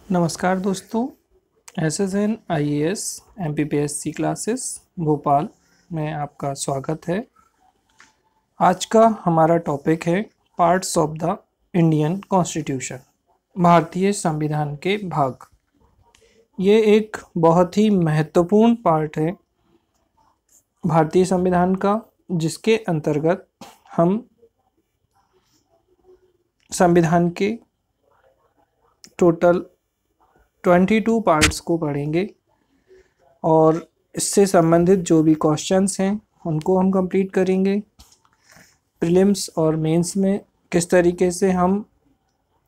नमस्कार दोस्तों, SSN IAS MPPSC classes Bhopal में आपका स्वागत है। आज का हमारा टॉपिक है parts of the Indian constitution, भारतीय संविधान के भाग। ये एक बहुत ही महत्वपूर्ण पार्ट है भारतीय संविधान का, जिसके अंतर्गत हम संविधान के टोटल 22 पार्ट्स को पढ़ेंगे और इससे संबंधित जो भी क्वेश्चंस हैं उनको हम कंप्लीट करेंगे। प्रीलिम्स और मेंस में किस तरीके से हम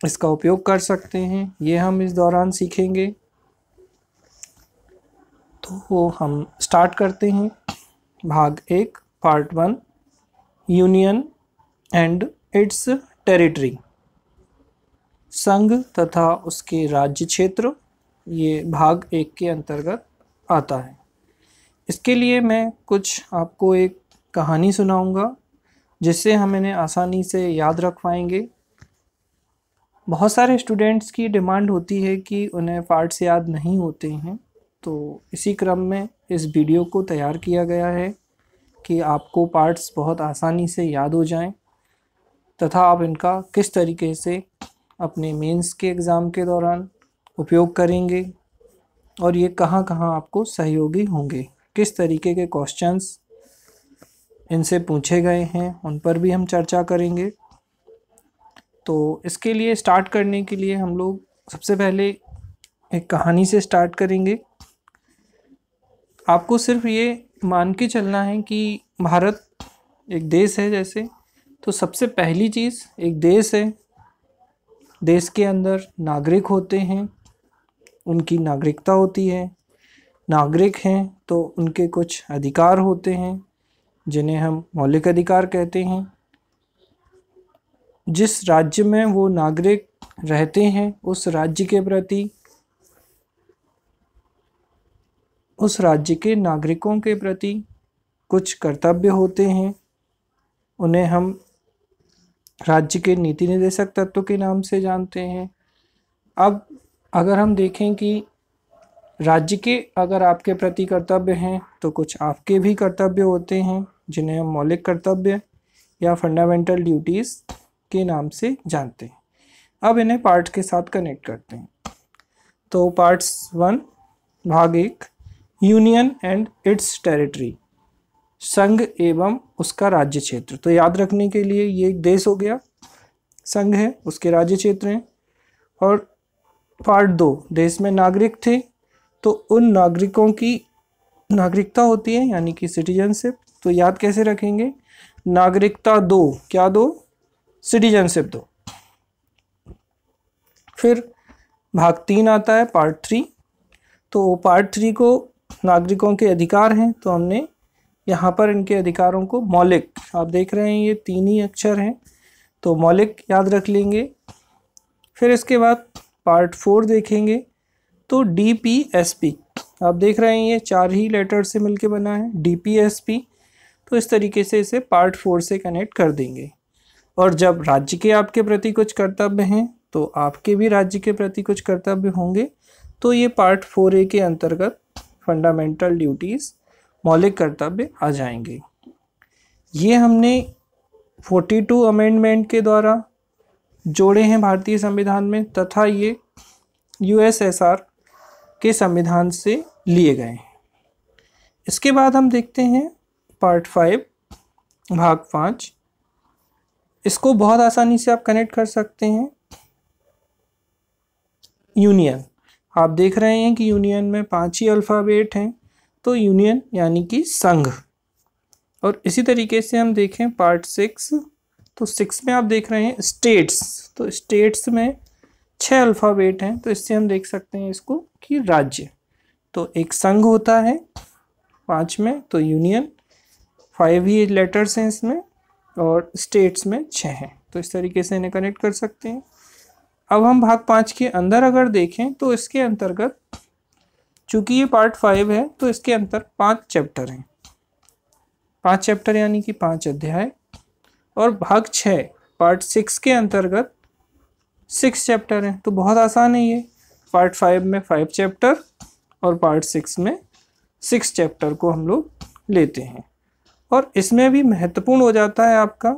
इसका उपयोग कर सकते हैं ये हम इस दौरान सीखेंगे। तो हम स्टार्ट करते हैं। भाग 1 part 1 union and it's territory, संघ तथा उसके राज्य क्षेत्र, ये भाग 1 के अंतर्गत आता है। इसके लिए मैं कुछ आपको एक कहानी सुनाऊंगा जिससे हम इन्हें आसानी से याद रख पाएंगे। बहुत सारे स्टूडेंट्स की डिमांड होती है कि उन्हें पार्ट्स याद नहीं होते हैं, तो इसी क्रम में इस वीडियो को तैयार किया गया है कि आपको पार्ट्स बहुत आसानी से याद हो जाएं तथा आप इनका किस तरीके से अपने मेंस के एग्ज़ाम के दौरान उपयोग करेंगे और ये कहाँ कहाँ आपको सहयोगी होंगे, किस तरीके के क्वेश्चंस इनसे पूछे गए हैं उन पर भी हम चर्चा करेंगे। तो इसके लिए स्टार्ट करने के लिए हम लोग सबसे पहले एक कहानी से स्टार्ट करेंगे। आपको सिर्फ ये मान के चलना है कि भारत एक देश है जैसे, तो सबसे पहली चीज़ एक देश है, देश के अंदर नागरिक होते हैं, उनकी नागरिकता होती है। नागरिक हैं तो उनके कुछ अधिकार होते हैं जिन्हें हम मौलिक अधिकार कहते हैं। जिस राज्य में वो नागरिक रहते हैं उस राज्य के प्रति, उस राज्य के नागरिकों के प्रति कुछ कर्तव्य होते हैं। उन्हें हम राज्य के नीति निर्देशक तत्व के नाम से जानते हैं। अब अगर हम देखें कि राज्य के अगर आपके प्रति कर्तव्य हैं तो कुछ आपके भी कर्तव्य होते हैं जिन्हें हम मौलिक कर्तव्य या फंडामेंटल ड्यूटीज़ के नाम से जानते हैं। अब इन्हें पार्ट्स के साथ कनेक्ट करते हैं। तो पार्ट्स 1 भाग 1 यूनियन एंड इट्स टेरिटरी, संघ एवं उसका राज्य क्षेत्र। तो याद रखने के लिए ये एक देश हो गया, संघ है, उसके राज्य क्षेत्र हैं। और पार्ट 2 देश में नागरिक थे तो उन नागरिकों की नागरिकता होती है यानी कि सिटीजनशिप। तो याद कैसे रखेंगे, नागरिकता दो, क्या दो, सिटीजनशिप दो। फिर भाग 3 आता है पार्ट 3। तो पार्ट 3 को नागरिकों के अधिकार हैं, तो हमने यहाँ पर इनके अधिकारों को मौलिक, आप देख रहे हैं ये 3 ही अक्षर हैं, तो मौलिक याद रख लेंगे। फिर इसके बाद पार्ट 4 देखेंगे तो DPSP, आप देख रहे हैं ये 4 ही लेटर से मिलके बना है DPSP। तो इस तरीके से इसे पार्ट 4 से कनेक्ट कर देंगे। और जब राज्य के आपके प्रति कुछ कर्तव्य हैं तो आपके भी राज्य के प्रति कुछ कर्तव्य होंगे, तो ये पार्ट 4A के अंतर्गत फंडामेंटल ड्यूटीज़, मौलिक कर्तव्य आ जाएंगे। ये हमने 42 अमेंडमेंट के द्वारा जोड़े हैं भारतीय संविधान में तथा ये USSR के संविधान से लिए गए हैं। इसके बाद हम देखते हैं पार्ट 5 भाग 5। इसको बहुत आसानी से आप कनेक्ट कर सकते हैं। यूनियन, आप देख रहे हैं कि यूनियन में 5 ही अल्फ़ाबेट हैं, तो यूनियन यानी कि संघ। और इसी तरीके से हम देखें पार्ट 6, तो 6 में आप देख रहे हैं स्टेट्स, तो स्टेट्स में 6 अल्फ़ाबेट हैं, तो इससे हम देख सकते हैं इसको कि राज्य। तो एक संघ होता है 5 में, तो यूनियन 5 ही लेटर्स हैं इसमें, और स्टेट्स में 6 हैं। तो इस तरीके से इन्हें कनेक्ट कर सकते हैं। अब हम भाग 5 के अंदर अगर देखें तो इसके अंतर्गत, चूँकि ये पार्ट 5 है तो इसके अंदर 5 चैप्टर हैं, 5 चैप्टर यानी कि 5 अध्याय। और भाग 6 पार्ट 6 के अंतर्गत 6 चैप्टर हैं, तो बहुत आसान है ये। पार्ट 5 में 5 चैप्टर और पार्ट 6 में 6 चैप्टर को हम लोग लेते हैं। और इसमें भी महत्वपूर्ण हो जाता है आपका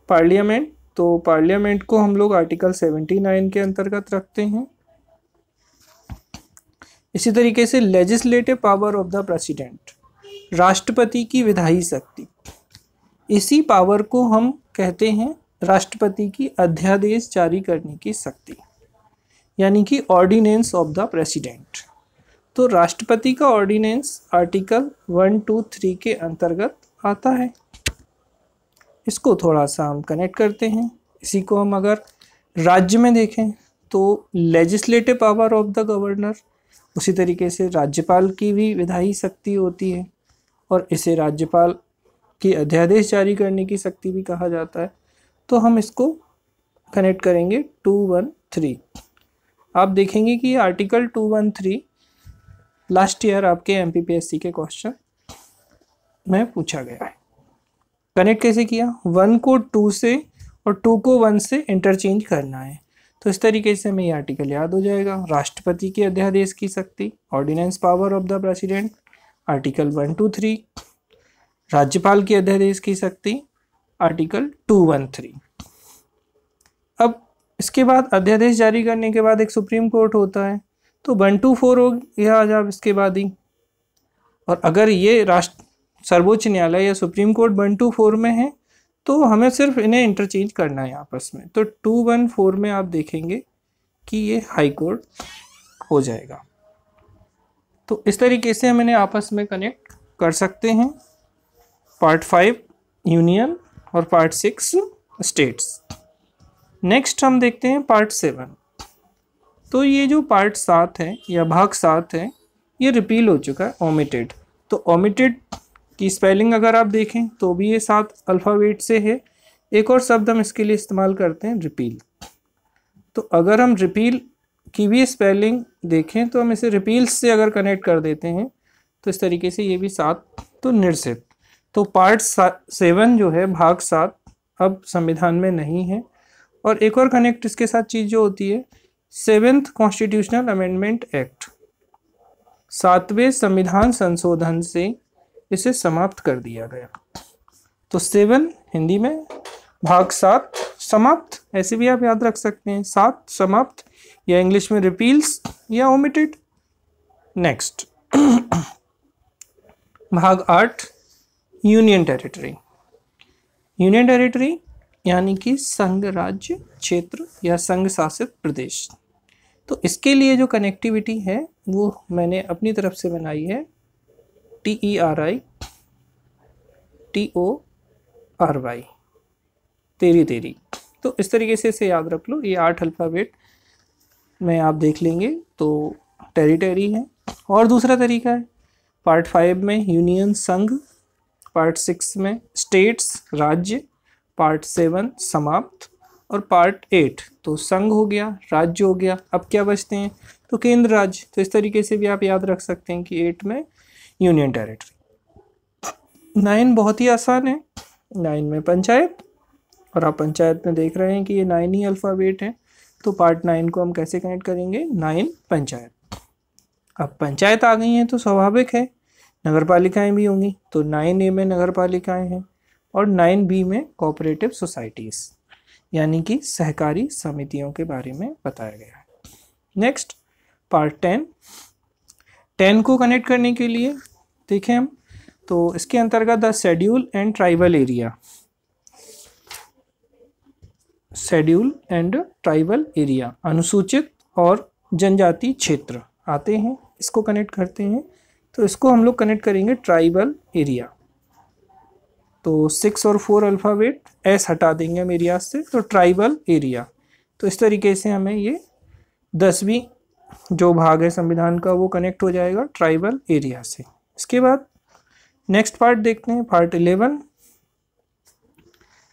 पार्लियामेंट। तो पार्लियामेंट को हम लोग आर्टिकल 79 के अंतर्गत रखते हैं। इसी तरीके से legislative power of the president, राष्ट्रपति की विधायी शक्ति, इसी पावर को हम कहते हैं राष्ट्रपति की अध्यादेश जारी करने की शक्ति, यानी कि ऑर्डिनेंस ऑफ द प्रेसिडेंट। तो राष्ट्रपति का ऑर्डिनेंस आर्टिकल 1, 2, 3 के अंतर्गत आता है। इसको थोड़ा सा हम कनेक्ट करते हैं। इसी को हम अगर राज्य में देखें तो legislative power of the governor, उसी तरीके से राज्यपाल की भी विधायी शक्ति होती है और इसे राज्यपाल की अध्यादेश जारी करने की शक्ति भी कहा जाता है। तो हम इसको कनेक्ट करेंगे 213। आप देखेंगे कि आर्टिकल 213 लास्ट ईयर आपके एमपीपीएससी के क्वेश्चन में पूछा गया है। कनेक्ट कैसे किया? 1 को 2 से और 2 को 1 से इंटरचेंज करना है। तो इस तरीके से हमें ये आर्टिकल याद हो जाएगा। राष्ट्रपति के अध्यादेश की शक्ति, ordinance power of the president, article 1, 2, 3, राज्यपाल की अध्यादेश की शक्ति, आर्टिकल 213। अब इसके बाद अध्यादेश जारी करने के बाद एक सुप्रीम कोर्ट होता है, तो 1, 2, 4 हो गया जब इसके बाद ही। और अगर ये सर्वोच्च न्यायालय या सुप्रीम कोर्ट 1, 2, 4 में है तो हमें सिर्फ इन्हें इंटरचेंज करना है आपस में। तो 214 में आप देखेंगे कि ये हाई कोर्ट हो जाएगा। तो इस तरीके से हम इन्हें आपस में कनेक्ट कर सकते हैं। पार्ट 5 यूनियन और पार्ट 6 स्टेट्स। नेक्स्ट हम देखते हैं पार्ट 7। तो ये जो पार्ट 7 है या भाग 7 है, ये रिपील हो चुका है, ओमिटेड। तो ओमिटेड की स्पेलिंग अगर आप देखें तो भी ये 7 अल्फ़ाबेट से है। एक और शब्द हम इसके लिए इस्तेमाल करते हैं, रिपील। तो अगर हम रिपील की भी स्पेलिंग देखें तो हम इसे रिपील्स से अगर कनेक्ट कर देते हैं तो इस तरीके से ये भी 7, तो निरसित। तो पार्ट 7 जो है, भाग 7 अब संविधान में नहीं है। और एक और कनेक्ट इसके साथ चीज़ जो होती है, 7th कॉन्स्टिट्यूशनल अमेंडमेंट एक्ट, 7वें संविधान संशोधन से इसे समाप्त कर दिया गया। तो 7 हिंदी में, भाग 7 समाप्त, ऐसे भी आप याद रख सकते हैं, 7 समाप्त, या इंग्लिश में रिपील्स या ओमिटेड। नेक्स्ट भाग 8 यूनियन टेरिटरी। यूनियन टेरिटरी यानी कि संघ राज्य क्षेत्र या संघ शासित प्रदेश। तो इसके लिए जो कनेक्टिविटी है वो मैंने अपनी तरफ से बनाई है, TERI TORY, तेरी। तो इस तरीके से इसे याद रख लो। ये 8 अल्फ़ाबेट में आप देख लेंगे तो टेरिटरी है। और दूसरा तरीका है, पार्ट 5 में यूनियन संघ, पार्ट 6 में स्टेट्स राज्य, पार्ट 7 समाप्त, और पार्ट 8 तो संघ हो गया, राज्य हो गया। अब क्या बचते हैं? तो केंद्र राज्य। तो इस तरीके से भी आप याद रख सकते हैं कि 8 में यूनियन टेरिटरी। 9 बहुत ही आसान है, 9 में पंचायत। और आप पंचायत में देख रहे हैं कि ये 9 ही अल्फ़ाबेट हैं। तो पार्ट 9 को हम कैसे कनेक्ट करेंगे? 9 पंचायत। अब पंचायत आ गई हैं तो स्वाभाविक है नगर पालिकाएँ भी होंगी। तो 9A में नगर पालिकाएँ हैं और 9B में कोऑपरेटिव सोसाइटीज़, यानी कि सहकारी समितियों के बारे में बताया गया है। नेक्स्ट पार्ट 10 को कनेक्ट करने के लिए देखें हम तो इसके अंतर्गत the schedule and tribal area, schedule and tribal area, अनुसूचित और जनजाति क्षेत्र आते हैं। इसको कनेक्ट करते हैं तो इसको हम लोग कनेक्ट करेंगे ट्राइबल एरिया। तो 6 और 4 अल्फ़ाबेट एस हटा देंगे हम एरिया से, तो ट्राइबल एरिया। तो इस तरीके से हमें ये 10वीं जो भाग है संविधान का वो कनेक्ट हो जाएगा ट्राइबल एरिया से। इसके बाद नेक्स्ट पार्ट देखते हैं, पार्ट 11।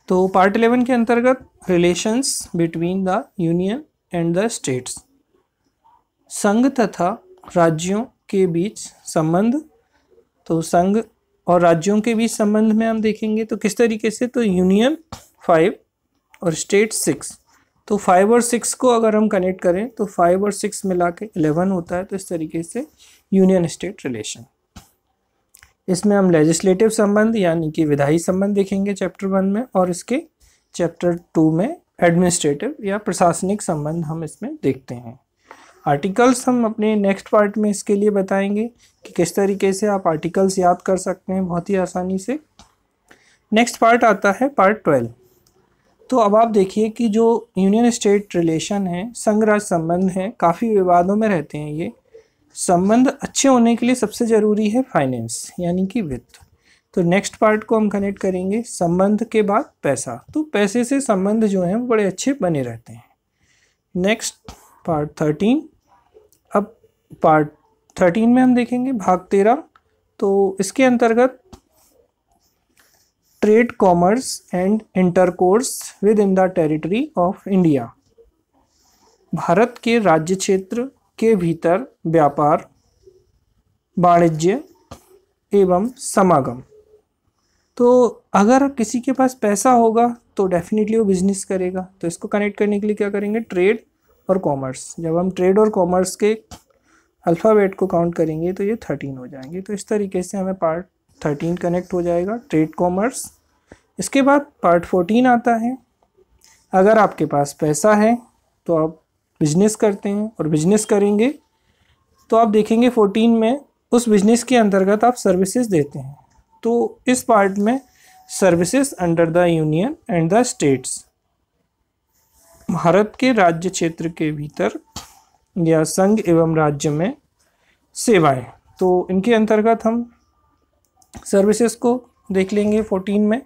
तो पार्ट 11 के अंतर्गत relations between the union and the states, संघ तथा राज्यों के बीच संबंध। तो संघ और राज्यों के बीच संबंध में हम देखेंगे तो किस तरीके से, तो यूनियन 5 और स्टेट 6, तो 5 और 6 को अगर हम कनेक्ट करें तो 5 और 6 मिला के 11 होता है। तो इस तरीके से यूनियन स्टेट रिलेशन। इसमें हम लेजिस्लेटिव संबंध यानी कि विधायी संबंध देखेंगे चैप्टर 1 में, और इसके चैप्टर 2 में एडमिनिस्ट्रेटिव या प्रशासनिक संबंध हम इसमें देखते हैं। आर्टिकल्स हम अपने नेक्स्ट पार्ट में इसके लिए बताएंगे कि किस तरीके से आप आर्टिकल्स याद कर सकते हैं बहुत ही आसानी से। नेक्स्ट पार्ट आता है पार्ट 12। तो अब आप देखिए कि जो यूनियन स्टेट रिलेशन है, संघ राज्य संबंध है, काफ़ी विवादों में रहते हैं। ये संबंध अच्छे होने के लिए सबसे ज़रूरी है फाइनेंस यानी कि वित्त। तो नेक्स्ट पार्ट को हम कनेक्ट करेंगे संबंध के बाद पैसा। तो पैसे से संबंध जो हैं वो बड़े अच्छे बने रहते हैं। Next part 13। अब पार्ट 13 में हम देखेंगे भाग 13। तो इसके अंतर्गत trade, commerce and intercourse with in the territory of India, Bharat के राज्य क्षेत्र के भीतर व्यापार, वाणिज्य एवं समागम। तो अगर किसी के पास पैसा होगा तो डेफिनेटली वो बिजनेस करेगा। तो इसको कनेक्ट करने के लिए क्या करेंगे, ट्रेड और कॉमर्स। जब हम ट्रेड और कॉमर्स के अल्फ़ाबेट को काउंट करेंगे तो ये 13 हो जाएंगे। तो इस तरीके से हमें पार्ट 13 कनेक्ट हो जाएगा, ट्रेड, कॉमर्स। इसके बाद पार्ट 14 आता है। अगर आपके पास पैसा है तो आप बिजनेस करते हैं और बिजनेस करेंगे तो आप देखेंगे 14 में उस बिजनेस के अंतर्गत आप सर्विसेज देते हैं। तो इस पार्ट में services under the union and the states, Bharat के राज्य क्षेत्र के भीतर या संघ एवं राज्य में सेवाएं, तो इनके अंतर्गत हम सर्विसेज को देख लेंगे 14 में।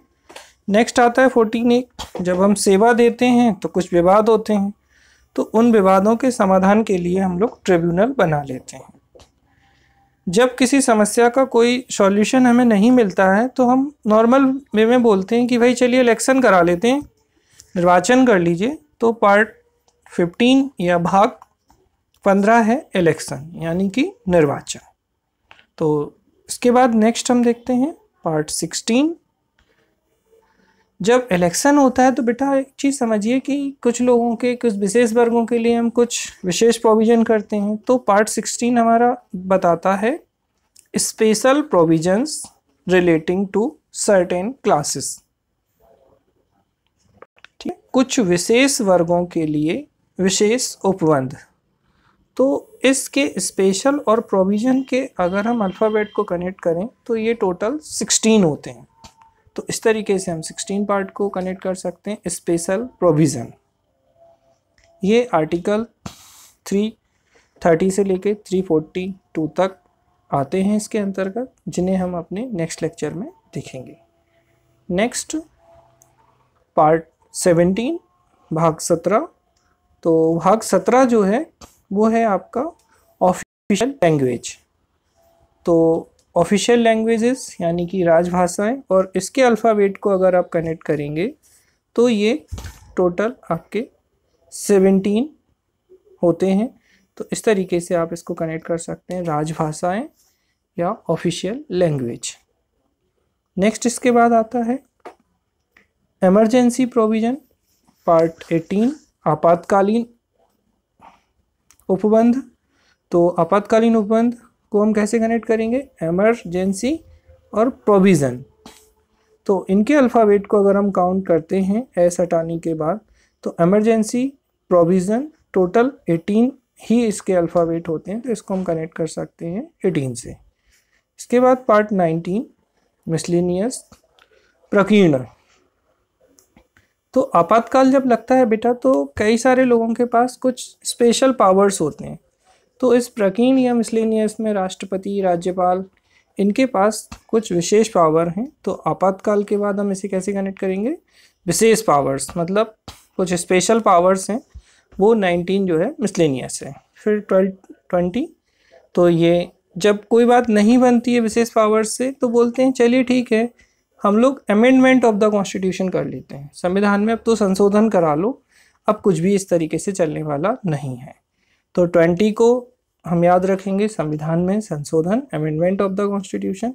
नेक्स्ट आता है 14A। जब हम सेवा देते हैं तो कुछ विवाद होते हैं, तो उन विवादों के समाधान के लिए हम लोग ट्रिब्यूनल बना लेते हैं। जब किसी समस्या का कोई सॉल्यूशन हमें नहीं मिलता है तो हम नॉर्मल वे में बोलते हैं कि भाई चलिए इलेक्शन करा लेते हैं, निर्वाचन कर लीजिए। तो पार्ट 15 या भाग 15 है इलेक्शन यानी कि निर्वाचन। तो इसके बाद नेक्स्ट हम देखते हैं पार्ट 16। जब इलेक्शन होता है तो बेटा एक चीज़ समझिए कि कुछ लोगों के, कुछ विशेष वर्गों के लिए हम कुछ विशेष प्रोविज़न करते हैं। तो पार्ट 16 हमारा बताता है special provisions relating to certain classes. ठीक है, कुछ विशेष वर्गों के लिए विशेष उपबंध। तो इसके स्पेशल और प्रोविज़न के अगर हम अल्फ़ाबेट को कनेक्ट करें तो ये टोटल 16 होते हैं। तो इस तरीके से हम 16 पार्ट को कनेक्ट कर सकते हैं। स्पेशल प्रोविज़न ये आर्टिकल 330 से लेके 342 तक आते हैं इसके अंतर्गत, जिन्हें हम अपने नेक्स्ट लेक्चर में देखेंगे। नेक्स्ट पार्ट 17 भाग 17। तो भाग 17 जो है वो है आपका ऑफिशियल लैंग्वेज। तो ऑफिशियल लैंग्वेजेस यानी कि राजभाषाएं, और इसके अल्फ़ाबेट को अगर आप कनेक्ट करेंगे तो ये टोटल आपके 17 होते हैं। तो इस तरीके से आप इसको कनेक्ट कर सकते हैं, राजभाषाएं या ऑफिशियल लैंग्वेज। नेक्स्ट इसके बाद आता है इमरजेंसी प्रोविज़न पार्ट 18, आपातकालीन उपबंध। तो आपातकालीन उपबंध को हम कैसे कनेक्ट करेंगे, इमरजेंसी और प्रोविज़न। तो इनके अल्फ़ाबेट को अगर हम काउंट करते हैं एस हटाने के बाद, तो इमरजेंसी, प्रोविज़न, टोटल 18 ही इसके अल्फ़ाबेट होते हैं। तो इसको हम कनेक्ट कर सकते हैं 18 से। इसके बाद पार्ट 19 मिसलेनियस प्रकीर्ण। तो आपातकाल जब लगता है बेटा तो कई सारे लोगों के पास कुछ स्पेशल पावर्स होते हैं। तो इस प्रकीर्ण या मिसलेनियस में राष्ट्रपति, राज्यपाल, इनके पास कुछ विशेष पावर हैं। तो आपातकाल के बाद हम इसे कैसे कनेक्ट करेंगे, विशेष पावर्स, मतलब कुछ स्पेशल पावर्स हैं, वो 19 जो है मिसलेनियस है। फिर 20, तो ये जब कोई बात नहीं बनती है विशेष पावर्स से तो बोलते हैं चलिए ठीक है, हम लोग अमेंडमेंट ऑफ द कॉन्स्टिट्यूशन कर लेते हैं, संविधान में अब तो संशोधन करा लो, अब कुछ भी इस तरीके से चलने वाला नहीं है। तो 20 को हम याद रखेंगे, संविधान में संशोधन, amendment of the constitution.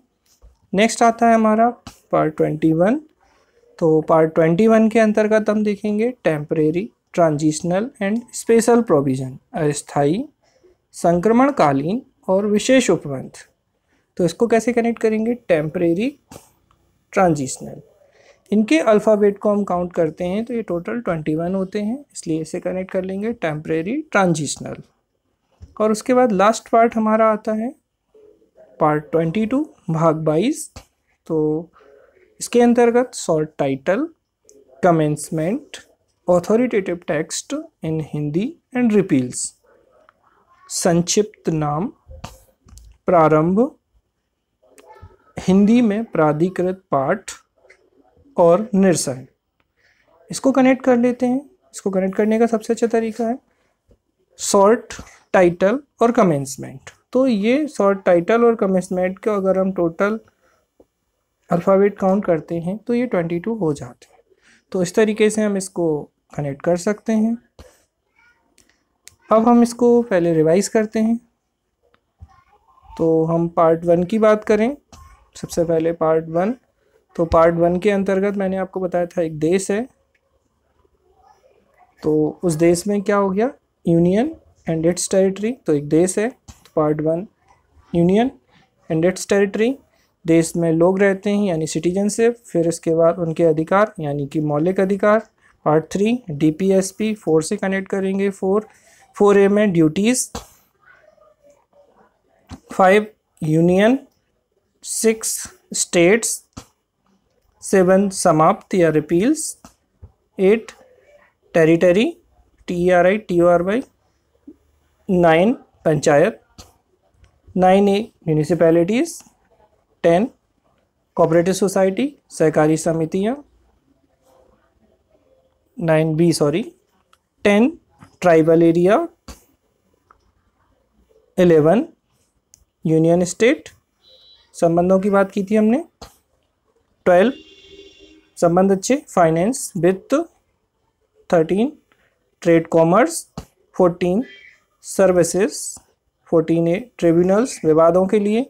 Next आता है हमारा पार्ट 21। तो पार्ट 21 के अंतर्गत हम देखेंगे temporary transitional and special provision, अस्थायी, संक्रमणकालीन और विशेष उपबंध। तो इसको कैसे कनेक्ट करेंगे? Temporary, transitional. इनके अल्फ़ाबेट को हम काउंट करते हैं तो ये टोटल 21 होते हैं, इसलिए इसे कनेक्ट कर लेंगे टेम्परेरी, ट्रांजिशनल। और उसके बाद लास्ट पार्ट हमारा आता है पार्ट 22 भाग 22। तो इसके अंतर्गत short title, commencement, authoritative text in Hindi and repeals, संक्षिप्त नाम, प्रारंभ, हिंदी में प्राधिकृत पाठ और निरसन। इसको कनेक्ट कर लेते हैं। इसको कनेक्ट करने का सबसे अच्छा तरीका है शॉर्ट टाइटल और कमेंसमेंट। तो ये शॉर्ट टाइटल और कमेंसमेंट को अगर हम टोटल अल्फ़ाबेट काउंट करते हैं तो ये 22 हो जाते हैं। तो इस तरीके से हम इसको कनेक्ट कर सकते हैं। अब हम इसको पहले रिवाइज करते हैं। तो हम पार्ट 1 की बात करें। सबसे पहले पार्ट 1। तो पार्ट 1 के अंतर्गत मैंने आपको बताया था एक देश है, तो उस देश में क्या हो गया? Union and it's territory. तो एक देश है, तो part 1 union and it's territory, देश में लोग रहते हैं यानी सिटीजनशिप। फिर इसके बाद उनके अधिकार यानी कि मौलिक अधिकार। पार्ट 3 डीपीएसपी, 4 से कनेक्ट करेंगे। 4A में ड्यूटीज़, 5 यूनियन, 6 स्टेट्स, 7 समाप्त या रिपील्स, 8 territory, TERITORY, 9 panchayat, 9A municipalities, 10 cooperative society सहकारी समितियाँ, 10 ट्राइबल एरिया, 11 यूनियन स्टेट, संबंधों की बात की थी हमने, 12 संबंध अच्छे फाइनेंस वित्त, 13 trade commerce, 14 services, 14A tribunals विवादों के लिए।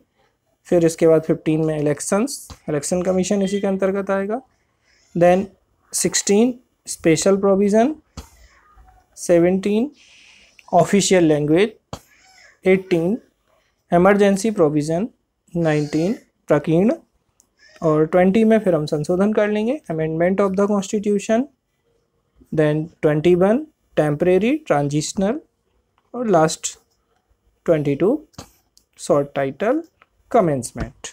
फिर इसके बाद 15 में इलेक्शन कमीशन इसी के अंतर्गत आएगा। Then 16 special provision, 17 official language, 18 emergency provision, 19 प्रकीर्ण, और 20 में फिर हम संशोधन कर लेंगे amendment of the constitution. Then 21 temporary, transitional, और लास्ट 22 शॉर्ट टाइटल, कमेंसमेंट।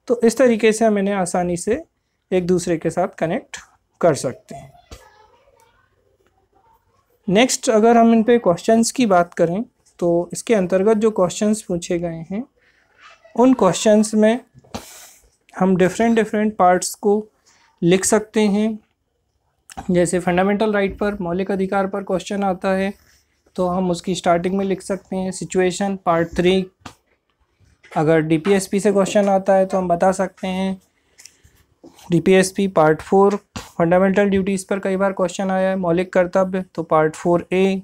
तो इस तरीके से हम इन्हें आसानी से एक दूसरे के साथ कनेक्ट कर सकते हैं। नेक्स्ट अगर हम इन पे क्वेश्चंस की बात करें तो इसके अंतर्गत जो क्वेश्चंस पूछे गए हैं उन क्वेश्चंस में हम डिफरेंट पार्ट्स को लिख सकते हैं। जैसे फंडामेंटल राइट पर, मौलिक अधिकार पर क्वेश्चन आता है तो हम उसकी स्टार्टिंग में लिख सकते हैं सिचुएशन। पार्ट 3 अगर डीपीएसपी से क्वेश्चन आता है तो हम बता सकते हैं डीपीएसपी। पार्ट 4 फंडामेंटल ड्यूटीज़ पर कई बार क्वेश्चन आया है, मौलिक कर्तव्य, तो पार्ट 4A।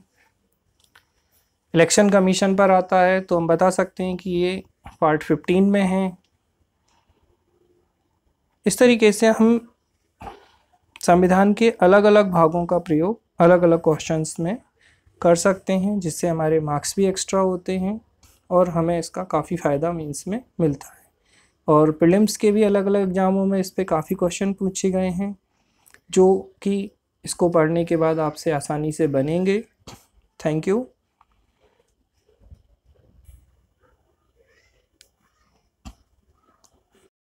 इलेक्शन कमीशन पर आता है तो हम बता सकते हैं कि ये पार्ट 15 में है। इस तरीके से हम संविधान के अलग अलग भागों का प्रयोग अलग अलग क्वेश्चंस में कर सकते हैं, जिससे हमारे मार्क्स भी एक्स्ट्रा होते हैं और हमें इसका काफ़ी फ़ायदा मींस में मिलता है। और प्रीलिम्स के भी अलग अलग एग्जामों में इस पे काफ़ी क्वेश्चन पूछे गए हैं जो कि इसको पढ़ने के बाद आपसे आसानी से बनेंगे। Thank you.